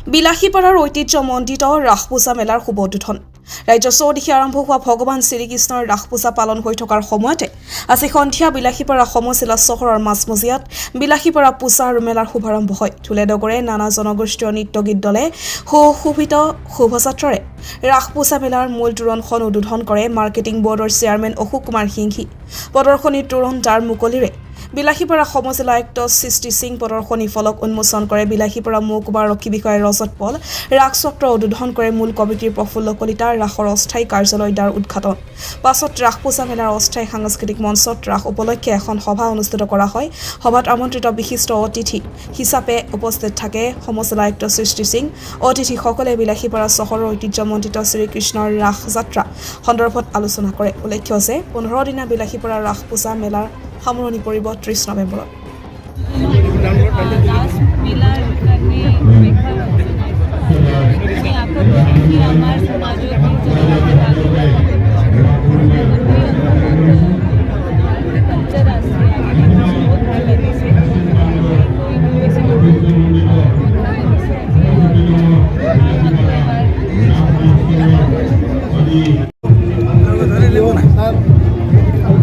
বিলাসীপাৰাৰ ঐতিহ্যমণ্ডিত ৰাসপূজা মেলাৰ শুভ উদ্বোধন। ৰাজ্যৰ চৌদিশে আৰম্ভ হোৱা ভগৱান শ্ৰীকৃষ্ণৰ ৰাসপূজা পালন হৈ থকাৰ সময়তে আজি সন্ধিয়া বিলাসীপাৰা সমজিলা চহৰৰ মাজমজিয়াত বিলাসীপাৰা পূজা আৰু মেলাৰ শুভাৰম্ভ হয়। ঢোলে-ডগৰে নানা জনগোষ্ঠীয় নৃত্য গীত দলে সুশোভিত শোভাযাত্ৰাৰে ৰাসপূজা মেলাৰ মূল তোৰণখন উদ্বোধন কৰে মাৰ্কেটিং বৰ্ডৰ চেয়াৰমেন অশোক কুমাৰ সিংঘি। প্ৰদৰ্শনীৰ তোৰণ দ্বাৰ মুকলিৰে বিলাসীপাৰা সমজিলা আয়ুক্ত সৃষ্টি সিং প্ৰদৰ্শনী ফলক উন্মোচন কৰে। বিলাসীপাৰা মহকুমা আৰক্ষী বিষয়া ৰজত পল ৰাসচক্ৰ উদ্বোধন কৰে। মূল কমিটিৰ প্ৰফুল্ল কলিতাৰ ৰাসৰ অস্থায়ী কাৰ্যালয় দ্বাৰ উদ্ঘাটন। পাছত ৰাসপূজা মেলাৰ অস্থায়ী সাংস্কৃতিক মঞ্চত ৰাস উপলক্ষে এখন সভা অনুষ্ঠিত কৰা হয়। সভাত আমন্ত্ৰিত বিশিষ্ট অতিথি হিচাপে উপস্থিত থাকে সমজিলা আয়ুক্ত সৃষ্টি সিং। অতিথিসকলে বিলাসীপাৰা চহৰৰ ঐতিহ্যমণ্ডিত শ্ৰীকৃষ্ণৰ ৰাস যাত্ৰা সন্দৰ্ভত আলোচনা কৰে। উল্লেখ্য যে 15 দিনীয়া বিলাসীপাৰা ৰাস পূজা মেলাৰ সামৰণি পৰিব 30 নৱেম্বৰত।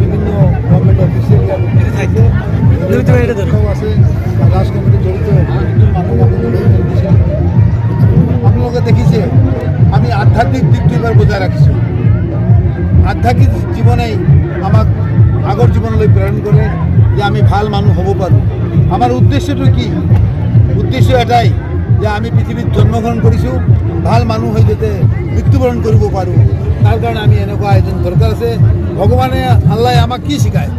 বিভিন্ন গভর্নমেন্ট অফিসিয়াল আছে রাজ কমিটি জড়িত আপনারা দেখিছে আমি আধ্যাত্মিক দিকটো এবার বজায় রাখিছো। আধ্যাত্মিক জীবনেই আমাক আগৰ জীৱনলৈ প্ৰেৰণ কৰে যে আমি ভাল মানুহ হ'ব পাৰোঁ। আমাৰ উদ্দেশ্যটো কি? উদ্দেশ্য এটাই যে আমি পৃথিৱীত জন্মগ্ৰহণ কৰিছোঁ, ভাল মানুহ হৈ যাতে মৃত্যুবৰণ কৰিব পাৰোঁ। তাৰ কাৰণে আমি এনেকুৱা এজন দৰকাৰ আছে। ভগৱানে আল্লাহ আমাক কি শিকায়?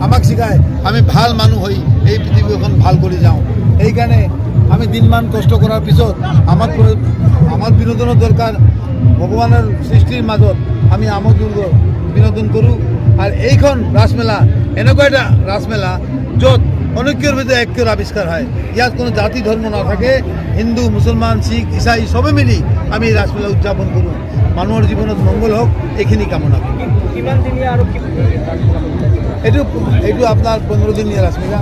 আমাক শিকায় আমি ভাল মানুহ হৈ এই পৃথিৱীখন ভাল কৰি যাওঁ। সেইকাৰণে আমি দিনমান কষ্ট কৰাৰ পিছত আমাৰ বিনোদনৰ দৰকাৰ। ভগৱানৰ সৃষ্টিৰ মাজত আমি আমোদ বিনোদন কৰোঁ। আৰু এইখন ৰাসমেলা এনেকুৱা এটা ৰাসমেলা য'ত অনৈক্যৰ ভিতৰত ঐক্যৰ আৱিষ্কাৰ হয়। ইয়াত কোনো জাতি ধৰ্ম নাথাকে। হিন্দু, মুছলমান, শিখ, ইছাই চবে মিলি আমি ৰাসমেলা উদযাপন কৰোঁ। মানুহৰ জীৱনত মংগল হওক এইখিনি কামনা কৰোঁ। এইটো আপোনাৰ 15 দিনীয়া ৰাসমেলা।